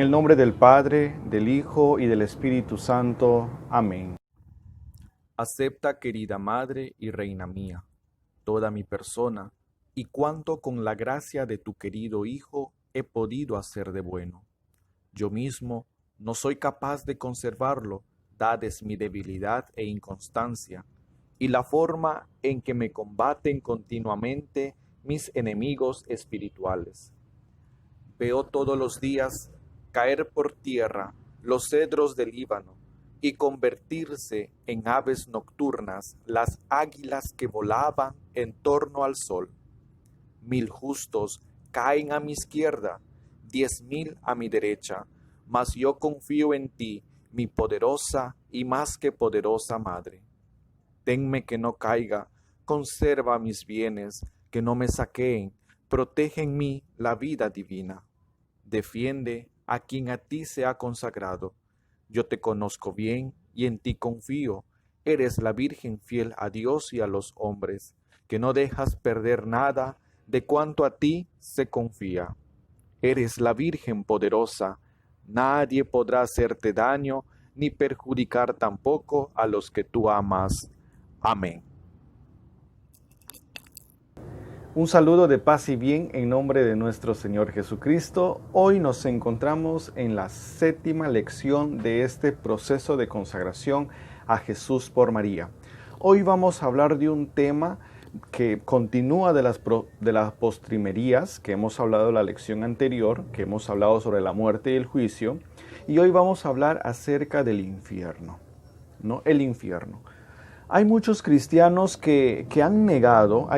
el nombre del Padre, del Hijo y del Espíritu Santo. Amén. Acepta, querida Madre y Reina mía, toda mi persona y cuanto con la gracia de tu querido Hijo he podido hacer de bueno. Yo mismo no soy capaz de conservarlo, dades mi debilidad e inconstancia, y la forma en que me combaten continuamente mis enemigos espirituales. Veo todos los días caer por tierra los cedros del Líbano y convertirse en aves nocturnas las águilas que volaban en torno al sol. 1000 justos caen a mi izquierda, 10,000 a mi derecha, mas yo confío en ti, mi poderosa y más que poderosa Madre. Tenme que no caiga, conserva mis bienes, que no me saqueen, protege en mí la vida divina. Defiende a quien a ti se ha consagrado. Yo te conozco bien y en ti confío. Eres la Virgen fiel a Dios y a los hombres, que no dejas perder nada de cuanto a ti se confía. Eres la Virgen poderosa. Nadie podrá hacerte daño ni perjudicar tampoco a los que tú amas. Amén. Un saludo de paz y bien en nombre de nuestro Señor Jesucristo. Hoy nos encontramos en la 7ª lección de este proceso de consagración a Jesús por María. Hoy vamos a hablar de un tema que continúa de las postrimerías que hemos hablado en la lección anterior, que hemos hablado sobre la muerte y el juicio, y hoy vamos a hablar acerca del infierno, ¿no? El infierno. Hay muchos cristianos que han negado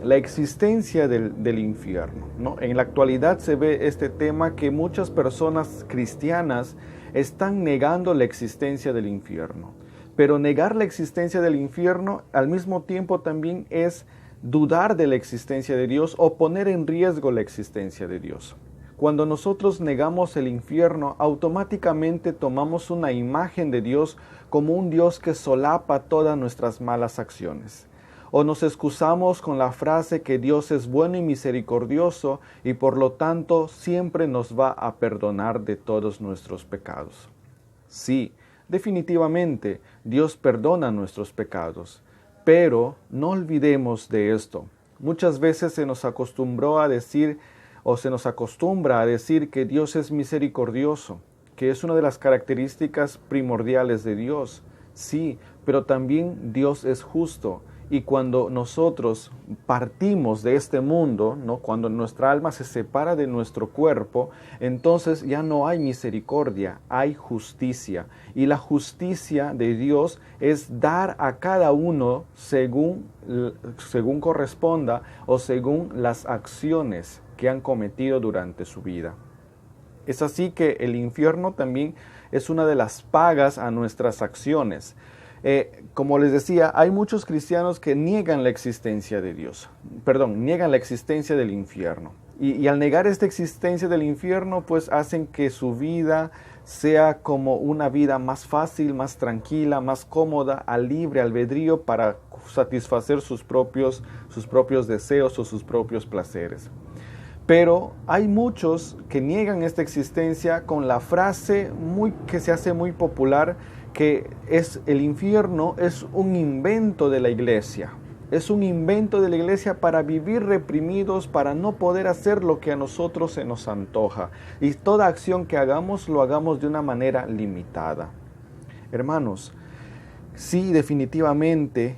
la existencia del infierno, ¿no? En la actualidad se ve este tema que muchas personas cristianas están negando la existencia del infierno. Pero negar la existencia del infierno al mismo tiempo también es dudar de la existencia de Dios o poner en riesgo la existencia de Dios. Cuando nosotros negamos el infierno, automáticamente tomamos una imagen de Dios como un Dios que solapa todas nuestras malas acciones. O nos excusamos con la frase que Dios es bueno y misericordioso y por lo tanto siempre nos va a perdonar de todos nuestros pecados. Sí, definitivamente Dios perdona nuestros pecados, pero no olvidemos de esto. Muchas veces se nos acostumbra a decir que Dios es misericordioso, que es una de las características primordiales de Dios. Sí, pero también Dios es justo. Y cuando nosotros partimos de este mundo, ¿no? Cuando nuestra alma se separa de nuestro cuerpo, entonces ya no hay misericordia, hay justicia. Y la justicia de Dios es dar a cada uno según corresponda o según las acciones que han cometido durante su vida. Es así que el infierno también es una de las pagas a nuestras acciones. Como les decía, hay muchos cristianos que niegan la existencia de niegan la existencia del infierno. Y al negar esta existencia del infierno, pues hacen que su vida sea como una vida más fácil, más tranquila, más cómoda, al libre albedrío para satisfacer sus propios deseos o sus propios placeres. Pero hay muchos que niegan esta existencia con la frase que se hace muy popular, que el infierno es un invento de la iglesia. Es un invento de la iglesia para vivir reprimidos, para no poder hacer lo que a nosotros se nos antoja. Y toda acción que hagamos, lo hagamos de una manera limitada. Hermanos, sí, definitivamente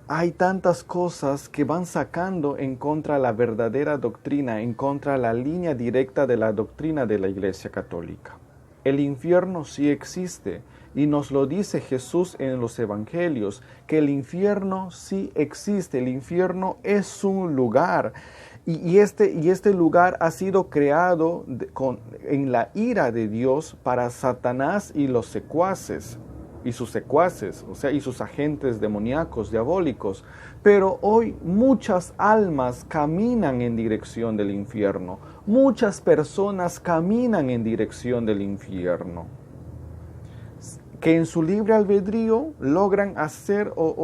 hay tantas cosas que van sacando en contra de la verdadera doctrina, en contra de la línea directa de la doctrina de la Iglesia Católica. El infierno sí existe y nos lo dice Jesús en los Evangelios, que el infierno sí existe, el infierno es un lugar. Y este lugar ha sido creado en la ira de Dios para Satanás y sus secuaces, y sus agentes demoníacos, diabólicos. Pero hoy muchas almas caminan en dirección del infierno. Muchas personas caminan en dirección del infierno, que en su libre albedrío logran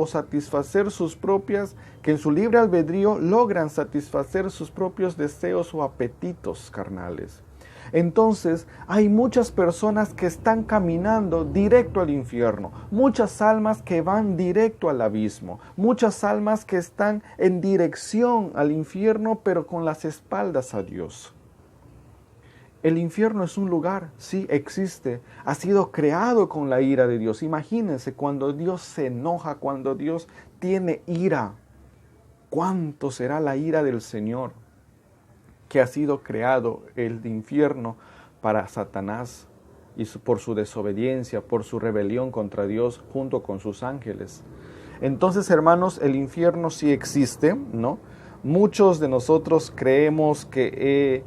satisfacer sus propios deseos o apetitos carnales. Entonces hay muchas personas que están caminando directo al infierno, muchas almas que van directo al abismo, muchas almas que están en dirección al infierno pero con las espaldas a Dios. El infierno es un lugar, sí, existe, ha sido creado con la ira de Dios. Imagínense cuando Dios se enoja, cuando Dios tiene ira. ¿Cuánto será la ira del Señor que ha sido creado el infierno para Satanás y por su desobediencia, por su rebelión contra Dios junto con sus ángeles? Entonces, hermanos, el infierno sí existe, ¿no? Muchos de nosotros creemos que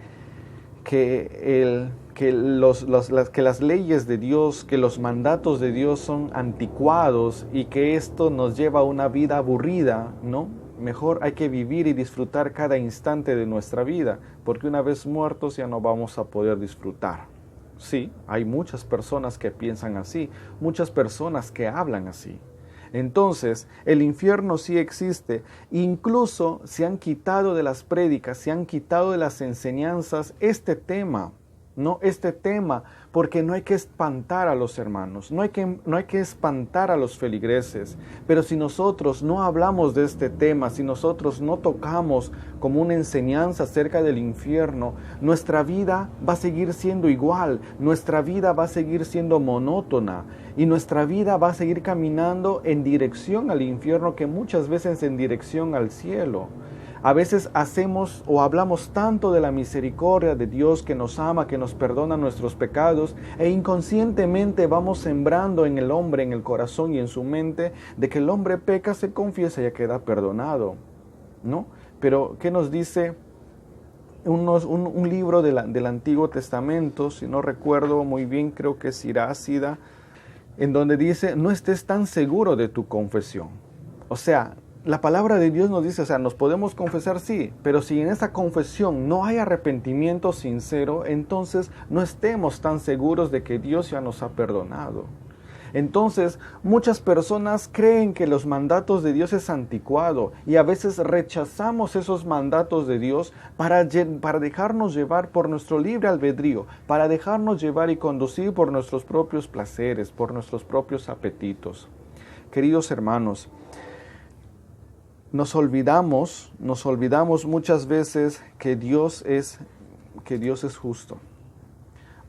las leyes de Dios, que los mandatos de Dios son anticuados y que esto nos lleva a una vida aburrida, ¿no? Mejor hay que vivir y disfrutar cada instante de nuestra vida, porque una vez muertos ya no vamos a poder disfrutar. Sí, hay muchas personas que piensan así, muchas personas que hablan así. Entonces, el infierno sí existe, incluso se han quitado de las prédicas, se han quitado de las enseñanzas este tema, ¿no? Este tema, porque no hay que espantar a los hermanos, no hay que espantar a los feligreses, pero si nosotros no hablamos de este tema, si nosotros no tocamos como una enseñanza acerca del infierno, nuestra vida va a seguir siendo igual, nuestra vida va a seguir siendo monótona y nuestra vida va a seguir caminando en dirección al infierno, que muchas veces en dirección al cielo. A veces hacemos o hablamos tanto de la misericordia de Dios que nos ama, que nos perdona nuestros pecados, e inconscientemente vamos sembrando en el hombre, en el corazón y en su mente, de que el hombre peca, se confiesa y ya queda perdonado, ¿no? Pero, ¿qué nos dice un libro del Antiguo Testamento? Si no recuerdo muy bien, creo que es Sirácida, en donde dice, no estés tan seguro de tu confesión. O sea, la palabra de Dios nos dice, o sea, nos podemos confesar, sí, pero si en esa confesión no hay arrepentimiento sincero, entonces no estemos tan seguros de que Dios ya nos ha perdonado. Entonces, muchas personas creen que los mandatos de Dios es anticuado y a veces rechazamos esos mandatos de Dios para dejarnos llevar por nuestro libre albedrío, para dejarnos llevar y conducir por nuestros propios placeres, por nuestros propios apetitos. Queridos hermanos, nos olvidamos muchas veces que Dios es justo.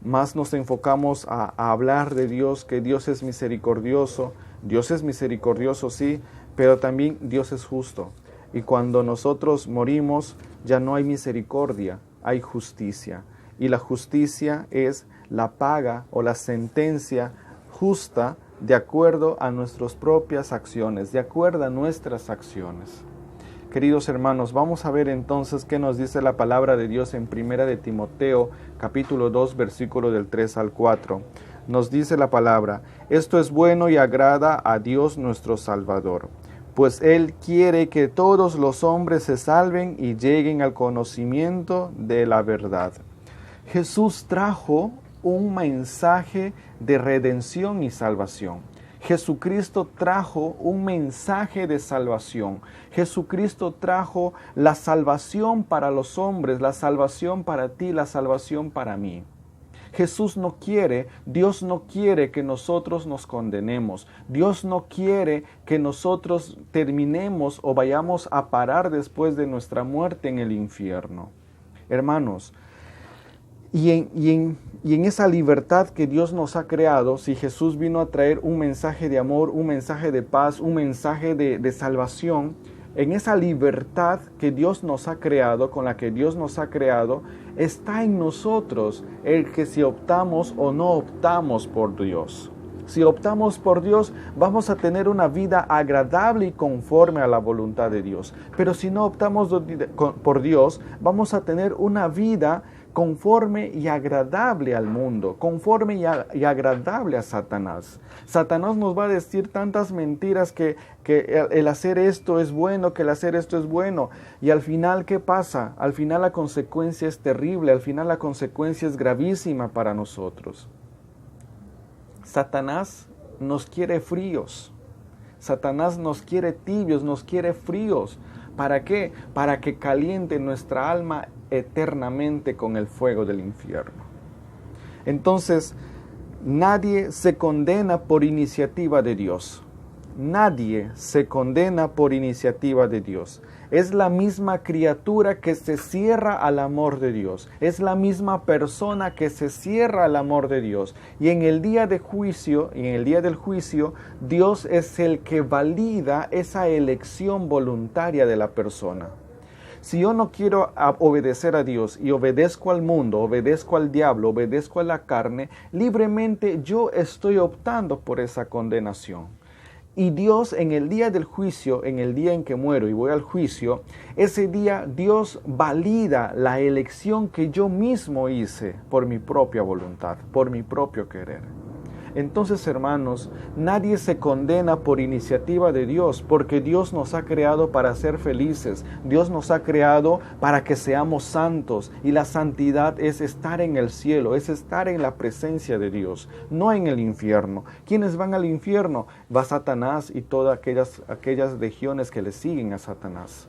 Más nos enfocamos a hablar de Dios, que Dios es misericordioso. Dios es misericordioso, sí, pero también Dios es justo. Y cuando nosotros morimos, ya no hay misericordia, hay justicia. Y la justicia es la paga o la sentencia justa de acuerdo a nuestras propias acciones, de acuerdo a nuestras acciones. Queridos hermanos, vamos a ver entonces qué nos dice la palabra de Dios en 1 de Timoteo, capítulo 2, versículo del 3 al 4. Nos dice la palabra, esto es bueno y agrada a Dios nuestro Salvador, pues Él quiere que todos los hombres se salven y lleguen al conocimiento de la verdad. Jesús trajo un mensaje de redención y salvación. Jesucristo trajo un mensaje de salvación. Jesucristo trajo la salvación para los hombres, la salvación para ti, la salvación para mí. Dios no quiere que nosotros nos condenemos. Dios no quiere que nosotros terminemos o vayamos a parar después de nuestra muerte en el infierno. Hermanos, y en esa libertad que Dios nos ha creado, si Jesús vino a traer un mensaje de amor, un mensaje de paz, un mensaje de salvación, en esa libertad que Dios nos ha creado, con la que Dios nos ha creado, está en nosotros el que si optamos o no optamos por Dios. Si optamos por Dios, vamos a tener una vida agradable y conforme a la voluntad de Dios. Pero si no optamos por Dios, vamos a tener una vida conforme y agradable al mundo, conforme y agradable a Satanás. Satanás nos va a decir tantas mentiras que el hacer esto es bueno, que el hacer esto es bueno. Y al final, ¿qué pasa? Al final la consecuencia es terrible, al final la consecuencia es gravísima para nosotros. Satanás nos quiere fríos. Satanás nos quiere tibios, nos quiere fríos. ¿Para qué? Para que caliente nuestra alma eternamente con el fuego del infierno. Entonces, nadie se condena por iniciativa de Dios. Nadie se condena por iniciativa de Dios. Es la misma criatura que se cierra al amor de Dios. Es la misma persona que se cierra al amor de Dios. Y en el día del juicio, Dios es el que valida esa elección voluntaria de la persona. Si yo no quiero obedecer a Dios y obedezco al mundo, obedezco al diablo, obedezco a la carne, libremente yo estoy optando por esa condenación. Y Dios en el día del juicio, en el día en que muero y voy al juicio, ese día Dios valida la elección que yo mismo hice por mi propia voluntad, por mi propio querer. Entonces, hermanos, nadie se condena por iniciativa de Dios, porque Dios nos ha creado para ser felices. Dios nos ha creado para que seamos santos, y la santidad es estar en el cielo, es estar en la presencia de Dios, no en el infierno. ¿Quiénes van al infierno? Va Satanás y todas aquellas legiones que le siguen a Satanás.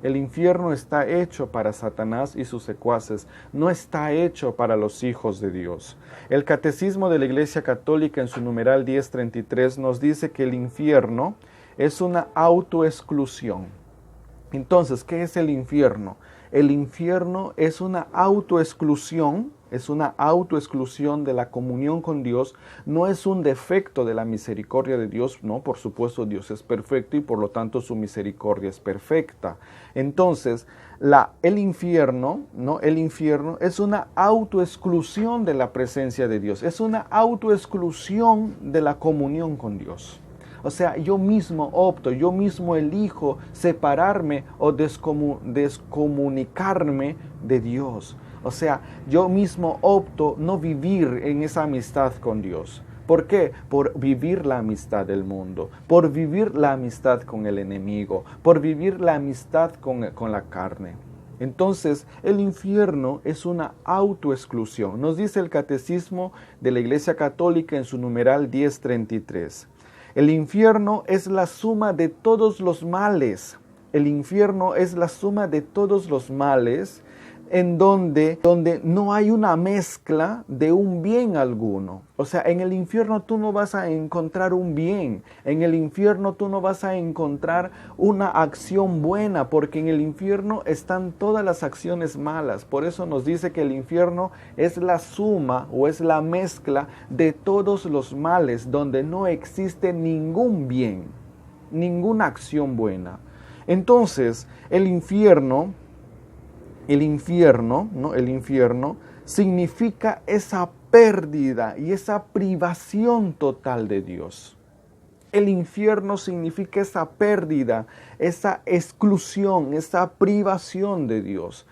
El infierno está hecho para Satanás y sus secuaces, no está hecho para los hijos de Dios. El Catecismo de la Iglesia Católica en su numeral 1033 nos dice que el infierno es una autoexclusión. Entonces, ¿qué es el infierno? El infierno es una autoexclusión, de la comunión con Dios, no es un defecto de la misericordia de Dios, no, por supuesto Dios es perfecto y por lo tanto su misericordia es perfecta. Entonces, el infierno es una autoexclusión de la presencia de Dios, es una autoexclusión de la comunión con Dios. O sea, yo mismo opto, yo mismo elijo separarme o descomunicarme de Dios. O sea, yo mismo opto no vivir en esa amistad con Dios. ¿Por qué? Por vivir la amistad del mundo, por vivir la amistad con el enemigo, por vivir la amistad con la carne. Entonces, el infierno es una autoexclusión. Nos dice el Catecismo de la Iglesia Católica en su numeral 1033. El infierno es la suma de todos los males. El infierno es la suma de todos los males en donde no hay una mezcla de un bien alguno. O sea, en el infierno tú no vas a encontrar un bien. En el infierno tú no vas a encontrar una acción buena, porque en el infierno están todas las acciones malas. Por eso nos dice que el infierno es la suma o es la mezcla de todos los males, donde no existe ningún bien, ninguna acción buena. Entonces, el infierno significa esa pérdida y esa privación total de Dios. El infierno significa esa pérdida, esa exclusión, esa privación de Dios.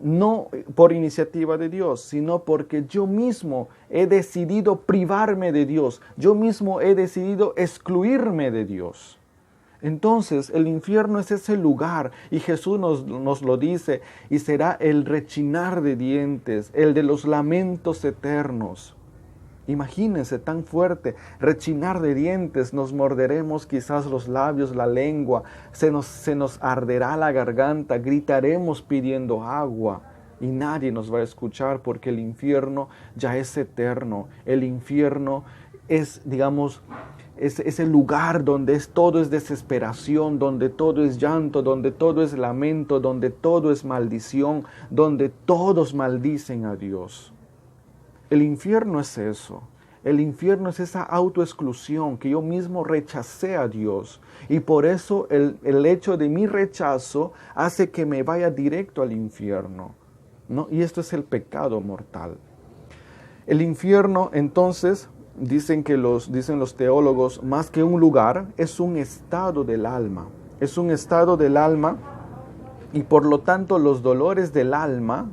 No por iniciativa de Dios, sino porque yo mismo he decidido privarme de Dios. Yo mismo he decidido excluirme de Dios. Entonces el infierno es ese lugar, y Jesús nos lo dice, y será el rechinar de dientes, el de los lamentos eternos. Imagínense tan fuerte, rechinar de dientes, nos morderemos quizás los labios, la lengua, se nos arderá la garganta, gritaremos pidiendo agua y nadie nos va a escuchar, porque el infierno ya es eterno. El infierno es, digamos, es el lugar donde todo es desesperación, donde todo es llanto, donde todo es lamento, donde todo es maldición, donde todos maldicen a Dios. El infierno es eso. El infierno es esa autoexclusión, que yo mismo rechacé a Dios. Y por eso el hecho de mi rechazo hace que me vaya directo al infierno, ¿no? Y esto es el pecado mortal. El infierno, entonces, dicen los teólogos, más que un lugar, es un estado del alma. Es un estado del alma, y por lo tanto los dolores del alma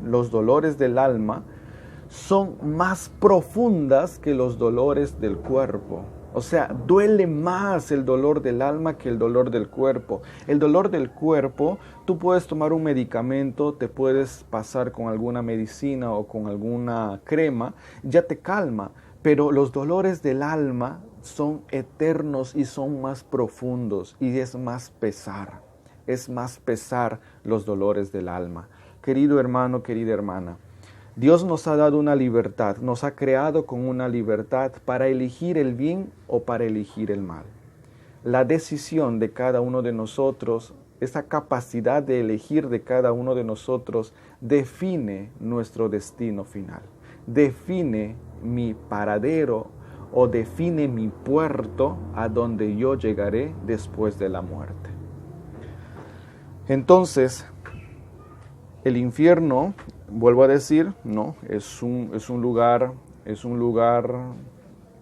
son más profundas que los dolores del cuerpo. O sea, duele más el dolor del alma que el dolor del cuerpo. El dolor del cuerpo, tú puedes tomar un medicamento, te puedes pasar con alguna medicina o con alguna crema, ya te calma. Pero los dolores del alma son eternos y son más profundos, y es más pesar los dolores del alma. Querido hermano, querida hermana, Dios nos ha dado una libertad, nos ha creado con una libertad para elegir el bien o para elegir el mal. La decisión de cada uno de nosotros, esa capacidad de elegir de cada uno de nosotros, define nuestro destino final, define mi paradero o define mi puerto a donde yo llegaré después de la muerte. Entonces, el infierno, vuelvo a decir, no, es un lugar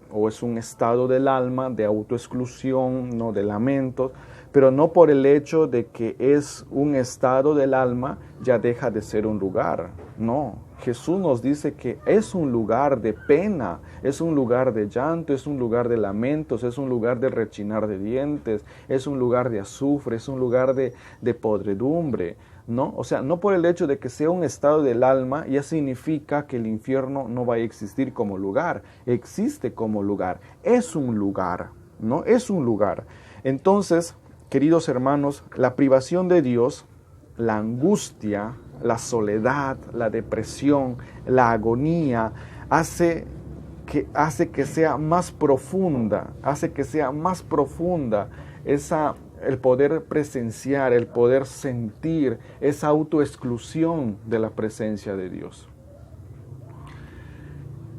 o es un estado del alma de autoexclusión, no, de lamentos, pero no por el hecho de que es un estado del alma ya deja de ser un lugar. No, Jesús nos dice que es un lugar de pena, es un lugar de llanto, es un lugar de lamentos, es un lugar de rechinar de dientes, es un lugar de azufre, es un lugar de podredumbre. ¿No? O sea, no por el hecho de que sea un estado del alma ya significa que el infierno no va a existir como lugar. Existe como lugar, es un lugar, ¿no? Es un lugar. Entonces, queridos hermanos, la privación de Dios, la angustia, la soledad, la depresión, la agonía, hace que sea más profunda, el poder presenciar, el poder sentir esa autoexclusión de la presencia de Dios.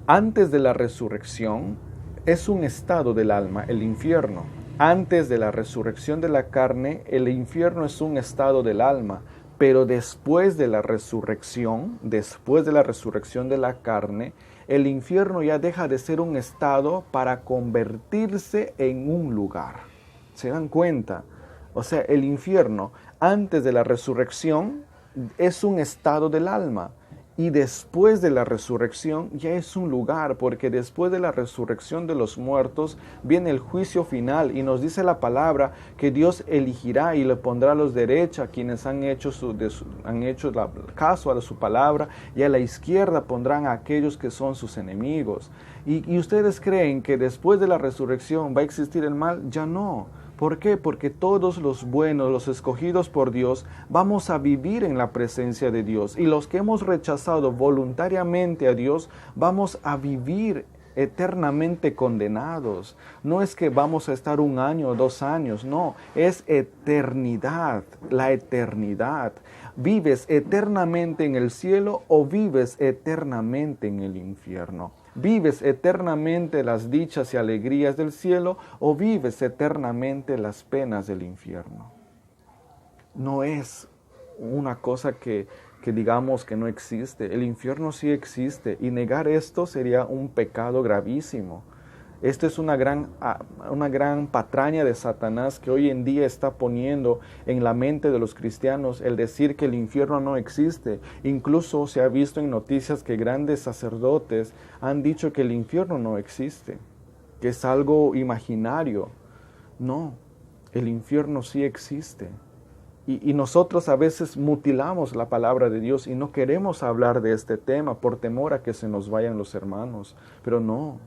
Antes de la resurrección es un estado del alma, el infierno. Antes de la resurrección de la carne, el infierno es un estado del alma. Pero después de la resurrección de la carne, el infierno ya deja de ser un estado para convertirse en un lugar. ¿Se dan cuenta? O sea, el infierno antes de la resurrección es un estado del alma y después de la resurrección ya es un lugar, porque después de la resurrección de los muertos viene el juicio final y nos dice la palabra que Dios elegirá y le pondrá a los derechos a quienes han hecho caso a su palabra, y a la izquierda pondrán a aquellos que son sus enemigos. ¿Y ustedes creen que después de la resurrección va a existir el mal? Ya no. ¿Por qué? Porque todos los buenos, los escogidos por Dios, vamos a vivir en la presencia de Dios. Y los que hemos rechazado voluntariamente a Dios, vamos a vivir eternamente condenados. No es que vamos a estar 1 año o 2 años, no, es eternidad, la eternidad. ¿Vives eternamente en el cielo o vives eternamente en el infierno? ¿Vives eternamente las dichas y alegrías del cielo o vives eternamente las penas del infierno? No es una cosa que digamos que no existe. El infierno sí existe y negar esto sería un pecado gravísimo. Esto es una gran patraña de Satanás que hoy en día está poniendo en la mente de los cristianos el decir que el infierno no existe. Incluso se ha visto en noticias que grandes sacerdotes han dicho que el infierno no existe, que es algo imaginario. No, el infierno sí existe. Y nosotros a veces mutilamos la palabra de Dios y no queremos hablar de este tema por temor a que se nos vayan los hermanos. Pero no.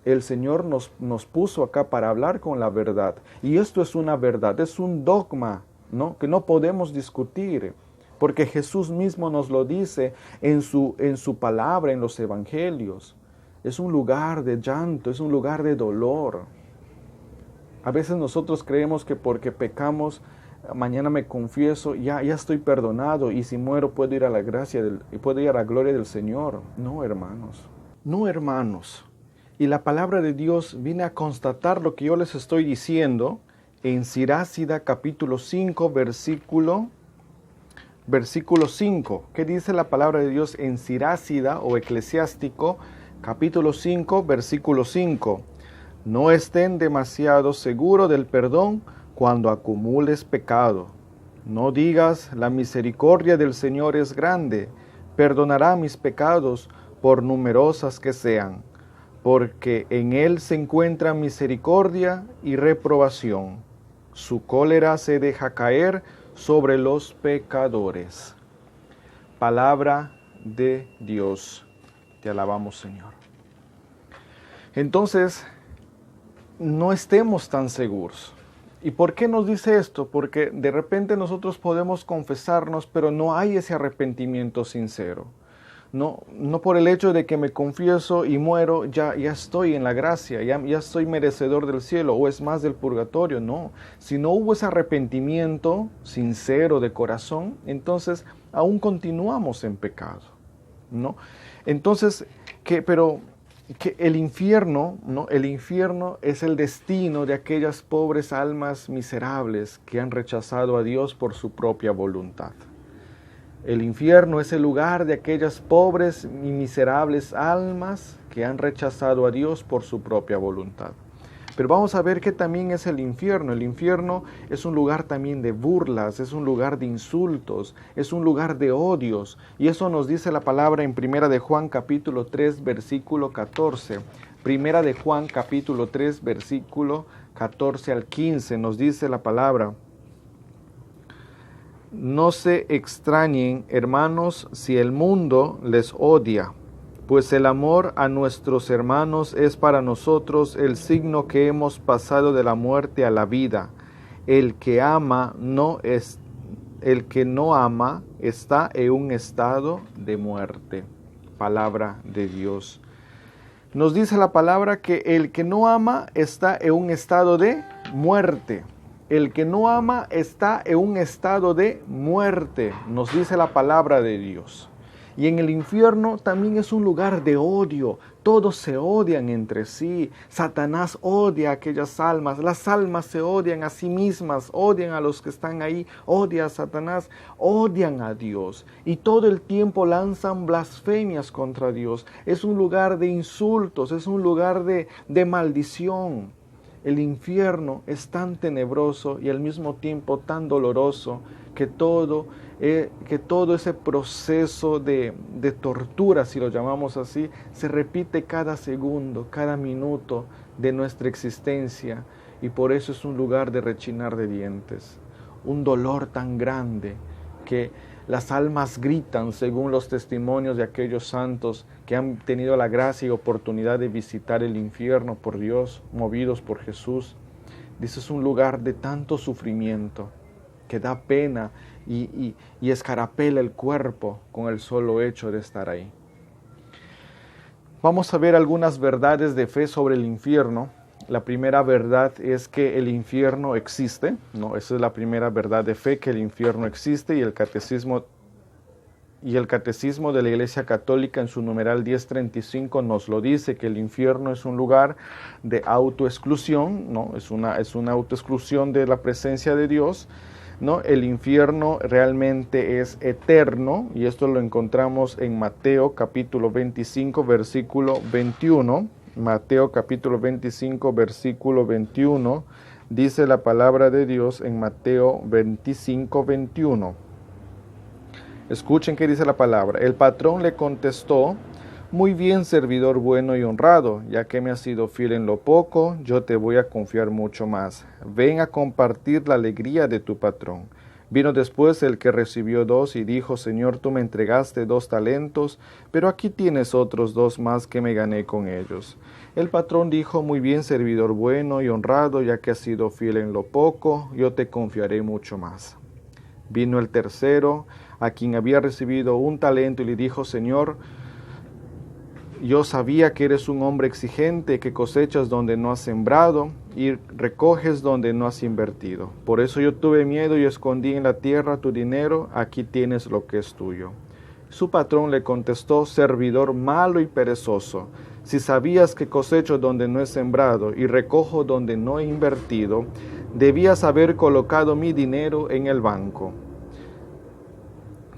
El Señor nos puso acá para hablar con la verdad. Y esto es una verdad, es un dogma, ¿no? Que no podemos discutir. Porque Jesús mismo nos lo dice en su palabra, en los evangelios. Es un lugar de llanto, es un lugar de dolor. A veces nosotros creemos que porque pecamos, mañana me confieso, ya estoy perdonado y si muero puedo ir a la puedo ir a la gloria del Señor. No, hermanos. No, hermanos. Y la palabra de Dios viene a constatar lo que yo les estoy diciendo en Sirásida capítulo 5, versículo 5. ¿Qué dice la palabra de Dios en Sirásida o Eclesiástico capítulo 5, versículo 5? No estén demasiado seguros del perdón cuando acumules pecado. No digas, la misericordia del Señor es grande, perdonará mis pecados por numerosas que sean. Porque en él se encuentra misericordia y reprobación. Su cólera se deja caer sobre los pecadores. Palabra de Dios. Te alabamos, Señor. Entonces, no estemos tan seguros. ¿Y por qué nos dice esto? Porque de repente nosotros podemos confesarnos, pero no hay ese arrepentimiento sincero. No, no por el hecho de que me confieso y muero, ya estoy en la gracia, ya soy merecedor del cielo, o es más del purgatorio, no. Si no hubo ese arrepentimiento sincero de corazón, entonces aún continuamos en pecado, ¿no? Entonces, pero que el infierno, ¿no? El infierno es el destino de aquellas pobres almas miserables que han rechazado a Dios por su propia voluntad. El infierno es el lugar de aquellas pobres y miserables almas que han rechazado a Dios por su propia voluntad. Pero vamos a ver qué también es el infierno. El infierno es un lugar también de burlas, es un lugar de insultos, es un lugar de odios. Y eso nos dice la palabra en 1 de Juan capítulo 3, versículo 14. 1 de Juan capítulo 3, versículo 14 al 15 nos dice la palabra: no se extrañen, hermanos, si el mundo les odia, pues el amor a nuestros hermanos es para nosotros el signo que hemos pasado de la muerte a la vida. El que no ama está en un estado de muerte. Palabra de Dios. Nos dice la palabra que el que no ama está en un estado de muerte. El que no ama está en un estado de muerte, nos dice la palabra de Dios. Y en el infierno también es un lugar de odio. Todos se odian entre sí. Satanás odia a aquellas almas. Las almas se odian a sí mismas, odian a los que están ahí, odian a Satanás, odian a Dios. Y todo el tiempo lanzan blasfemias contra Dios. Es un lugar de insultos, es un lugar de maldición. El infierno es tan tenebroso y al mismo tiempo tan doloroso que todo ese proceso de tortura, si lo llamamos así, se repite cada segundo, cada minuto de nuestra existencia, y por eso es un lugar de rechinar de dientes, un dolor tan grande que las almas gritan, según los testimonios de aquellos santos que han tenido la gracia y oportunidad de visitar el infierno por Dios, movidos por Jesús. Dice, es un lugar de tanto sufrimiento que da pena y escarapela el cuerpo con el solo hecho de estar ahí. Vamos a ver algunas verdades de fe sobre el infierno. La primera verdad es que el infierno existe, ¿no? Esa es la primera verdad de fe, que el infierno existe, y el catecismo de la Iglesia Católica en su numeral 1035 nos lo dice, que el infierno es un lugar de autoexclusión, ¿no? Es una autoexclusión de la presencia de Dios, ¿no? El infierno realmente es eterno, y esto lo encontramos en Mateo capítulo 25 versículo 21. Mateo capítulo 25 versículo 21 dice la palabra de Dios en Mateo 25 21. Escuchen qué dice la palabra. El patrón le contestó: muy bien, servidor bueno y honrado, ya que me has sido fiel en lo poco, yo te voy a confiar mucho más. Ven a compartir la alegría de tu patrón. Vino después el que recibió 2 y dijo: Señor, tú me entregaste 2 talentos, pero aquí tienes otros 2 más que me gané con ellos. El patrón dijo: muy bien, servidor bueno y honrado, ya que has sido fiel en lo poco, yo te confiaré mucho más. Vino el tercero, a quien había recibido 1 talento, y le dijo: Señor, yo sabía que eres un hombre exigente, que cosechas donde no has sembrado y recoges donde no has invertido. Por eso yo tuve miedo y escondí en la tierra tu dinero, aquí tienes lo que es tuyo. Su patrón le contestó: servidor malo y perezoso, si sabías que cosecho donde no he sembrado y recojo donde no he invertido, debías haber colocado mi dinero en el banco.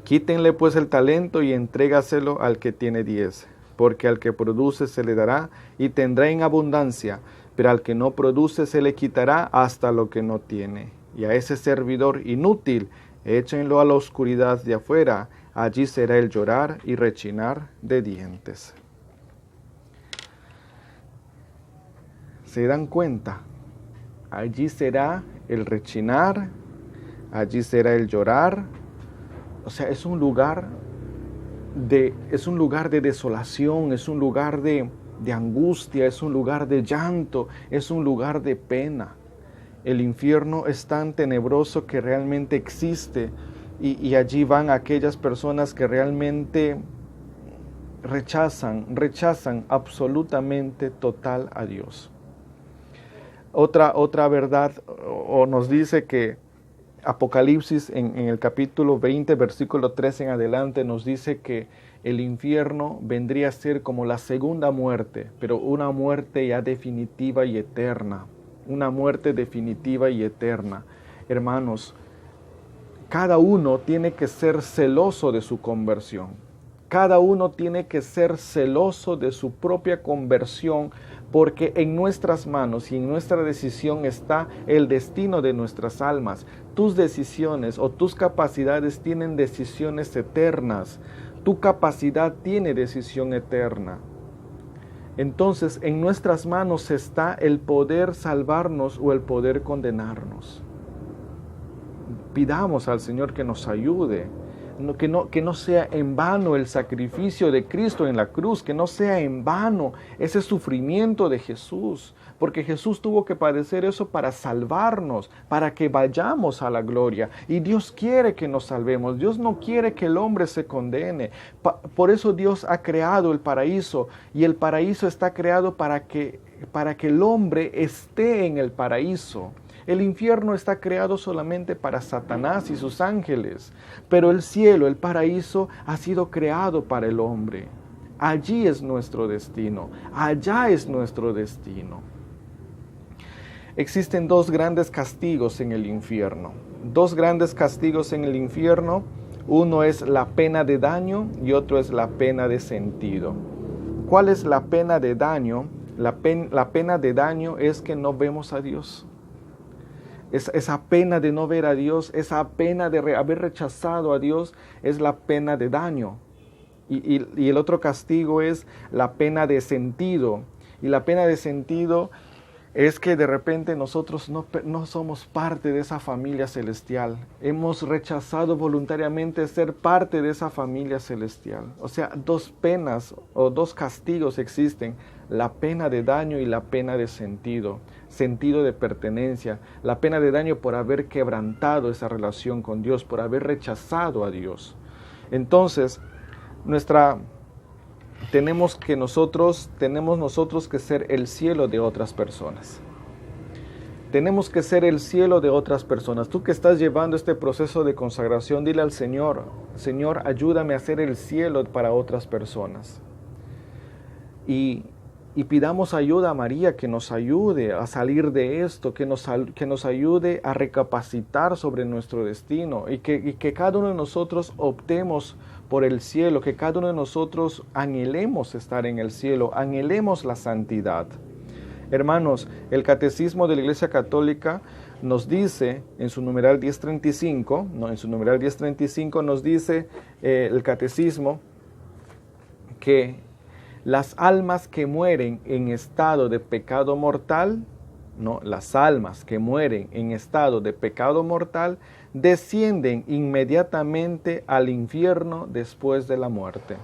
Quítenle pues el talento y entrégaselo al que tiene 10. Porque al que produce se le dará y tendrá en abundancia, pero al que no produce se le quitará hasta lo que no tiene. Y a ese servidor inútil, échenlo a la oscuridad de afuera, allí será el llorar y rechinar de dientes. ¿Se dan cuenta? Allí será el rechinar, allí será el llorar. O sea, es un lugar de desolación, es un lugar de angustia, es un lugar de llanto, es un lugar de pena. El infierno es tan tenebroso que realmente existe, y allí van aquellas personas que realmente rechazan absolutamente total a Dios. Otra verdad o nos dice que Apocalipsis en el capítulo 20, versículo 13 en adelante, nos dice que el infierno vendría a ser como la segunda muerte, pero una muerte ya definitiva y eterna. Una muerte definitiva y eterna. Hermanos, cada uno tiene que ser celoso de su conversión. Cada uno tiene que ser celoso de su propia conversión, porque en nuestras manos y en nuestra decisión está el destino de nuestras almas. Tus decisiones o tus capacidades tienen decisiones eternas. Tu capacidad tiene decisión eterna. Entonces, en nuestras manos está el poder salvarnos o el poder condenarnos. Pidamos al Señor que nos ayude. Que no sea en vano el sacrificio de Cristo en la cruz, que no sea en vano ese sufrimiento de Jesús, porque Jesús tuvo que padecer eso para salvarnos, para que vayamos a la gloria. Y Dios quiere que nos salvemos, Dios no quiere que el hombre se condene. Por eso Dios ha creado el paraíso, y el paraíso está creado para que el hombre esté en el paraíso. El infierno está creado solamente para Satanás y sus ángeles, pero el cielo, el paraíso, ha sido creado para el hombre. Allí es nuestro destino, allá es nuestro destino. Existen dos grandes castigos en el infierno. Dos grandes castigos en el infierno. Uno es la pena de daño y otro es la pena de sentido. ¿Cuál es la pena de daño? La pena de daño es que no vemos a Dios. Esa pena de no ver a Dios, esa pena de haber rechazado a Dios, es la pena de daño. Y el otro castigo es la pena de sentido. Y la pena de sentido es que de repente nosotros no somos parte de esa familia celestial. Hemos rechazado voluntariamente ser parte de esa familia celestial. O sea, dos penas o dos castigos existen: la pena de daño y la pena de sentido de pertenencia. La pena de daño por haber quebrantado esa relación con Dios, por haber rechazado a Dios. Entonces, tenemos nosotros que ser el cielo de otras personas. Tenemos que ser el cielo de otras personas. Tú que estás llevando este proceso de consagración, dile al Señor: Señor, ayúdame a ser el cielo para otras personas. Y pidamos ayuda a María, que nos ayude a salir de esto, que nos ayude a recapacitar sobre nuestro destino y que cada uno de nosotros optemos por el cielo, que cada uno de nosotros anhelemos estar en el cielo, anhelemos la santidad. Hermanos, el Catecismo de la Iglesia Católica nos dice en su numeral 1035, nos dice el Catecismo que las almas que mueren en estado de pecado mortal, las almas que mueren en estado de pecado mortal descienden inmediatamente al infierno después de la muerte.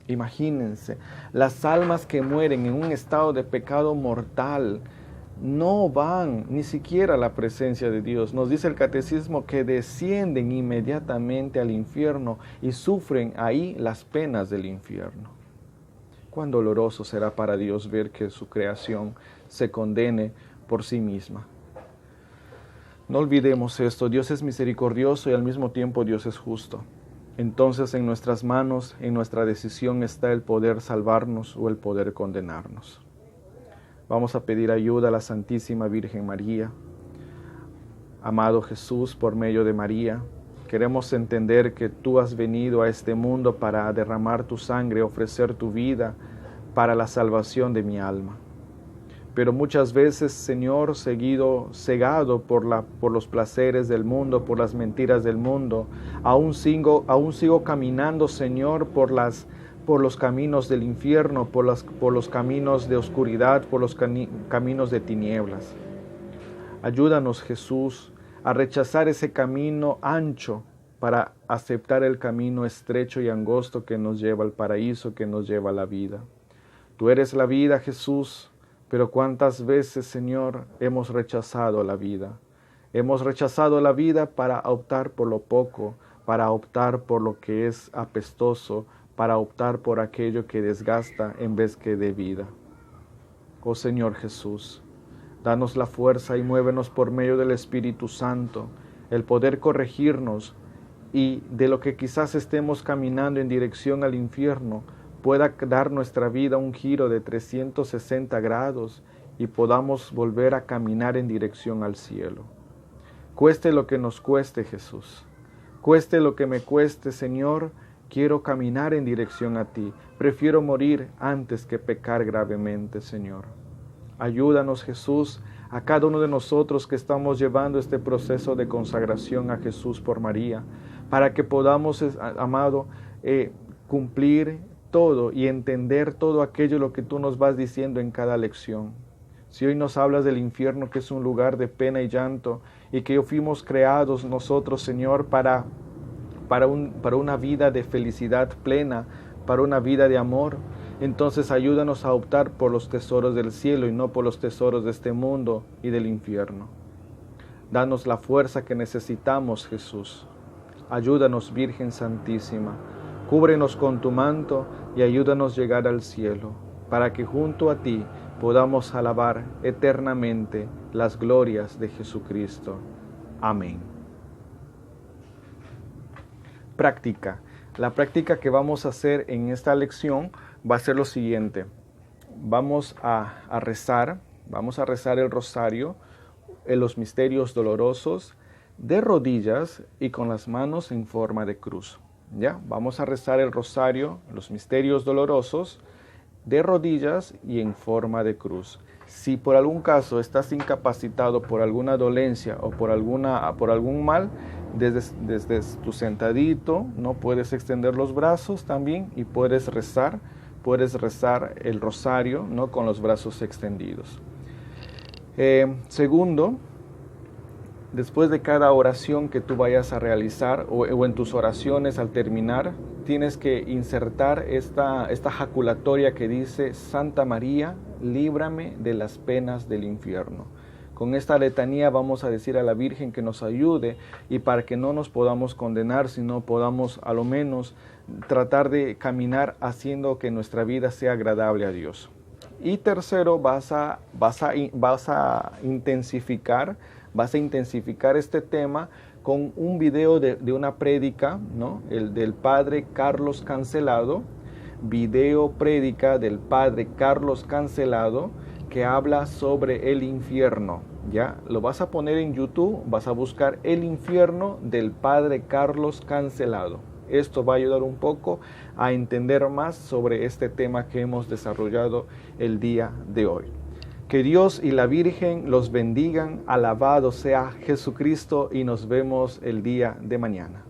Imagínense, las almas que mueren en un estado de pecado mortal no van ni siquiera a la presencia de Dios. Nos dice el Catecismo que descienden inmediatamente al infierno y sufren ahí las penas del infierno. Cuán doloroso será para Dios ver que su creación se condene por sí misma. No olvidemos esto: Dios es misericordioso y al mismo tiempo Dios es justo. Entonces en nuestras manos, en nuestra decisión está el poder salvarnos o el poder condenarnos. Vamos a pedir ayuda a la Santísima Virgen María. Amado Jesús, por medio de María, queremos entender que tú has venido a este mundo para derramar tu sangre, ofrecer tu vida para la salvación de mi alma. Pero muchas veces, Señor, cegado por los placeres del mundo, por las mentiras del mundo, aún sigo caminando, Señor, por los caminos del infierno, por los caminos de oscuridad, por los caminos de tinieblas. Ayúdanos, Jesús, a rechazar ese camino ancho para aceptar el camino estrecho y angosto que nos lleva al paraíso, que nos lleva a la vida. Tú eres la vida, Jesús, pero cuántas veces, Señor, hemos rechazado la vida. Hemos rechazado la vida para optar por lo poco, para optar por lo que es apestoso, para optar por aquello que desgasta en vez que de vida. Oh Señor Jesús, danos la fuerza y muévenos por medio del Espíritu Santo, el poder corregirnos y de lo que quizás estemos caminando en dirección al infierno, pueda dar nuestra vida un giro de 360 grados y podamos volver a caminar en dirección al cielo. Cueste lo que nos cueste, Jesús. Cueste lo que me cueste, Señor, quiero caminar en dirección a ti. Prefiero morir antes que pecar gravemente, Señor. Ayúdanos, Jesús, a cada uno de nosotros que estamos llevando este proceso de consagración a Jesús por María, para que podamos, amado, cumplir todo y entender todo aquello lo que tú nos vas diciendo en cada lección. Si hoy nos hablas del infierno, que es un lugar de pena y llanto, y que fuimos creados nosotros, Señor, para una vida de felicidad plena, para una vida de amor, entonces ayúdanos a optar por los tesoros del cielo y no por los tesoros de este mundo y del infierno. Danos la fuerza que necesitamos, Jesús. Ayúdanos, Virgen Santísima. Cúbrenos con tu manto y ayúdanos a llegar al cielo, para que junto a ti podamos alabar eternamente las glorias de Jesucristo. Amén. Práctica. La práctica que vamos a hacer en esta lección va a ser lo siguiente. Vamos a rezar el rosario, en los misterios dolorosos, de rodillas y con las manos en forma de cruz. ¿Ya? Vamos a rezar el rosario, los misterios dolorosos, de rodillas y en forma de cruz. Si por algún caso estás incapacitado por alguna dolencia o por algún mal, desde tu sentadito no puedes extender los brazos también y puedes rezar el rosario, ¿no?, con los brazos extendidos. Segundo, después de cada oración que tú vayas a realizar o en tus oraciones al terminar, tienes que insertar esta jaculatoria que dice: Santa María, líbrame de las penas del infierno. Con esta letanía vamos a decir a la Virgen que nos ayude y para que no nos podamos condenar, sino podamos a lo menos tratar de caminar haciendo que nuestra vida sea agradable a Dios. Y tercero, vas a intensificar este tema con un video de una prédica, ¿no?, el del Padre Carlos Cancelado, video prédica del Padre Carlos Cancelado, que habla sobre el infierno. Ya lo vas a poner en YouTube, vas a buscar el infierno del Padre Carlos Cancelado. Esto va a ayudar un poco a entender más sobre este tema que hemos desarrollado el día de hoy. Que Dios y la Virgen los bendigan, alabado sea Jesucristo, y nos vemos el día de mañana.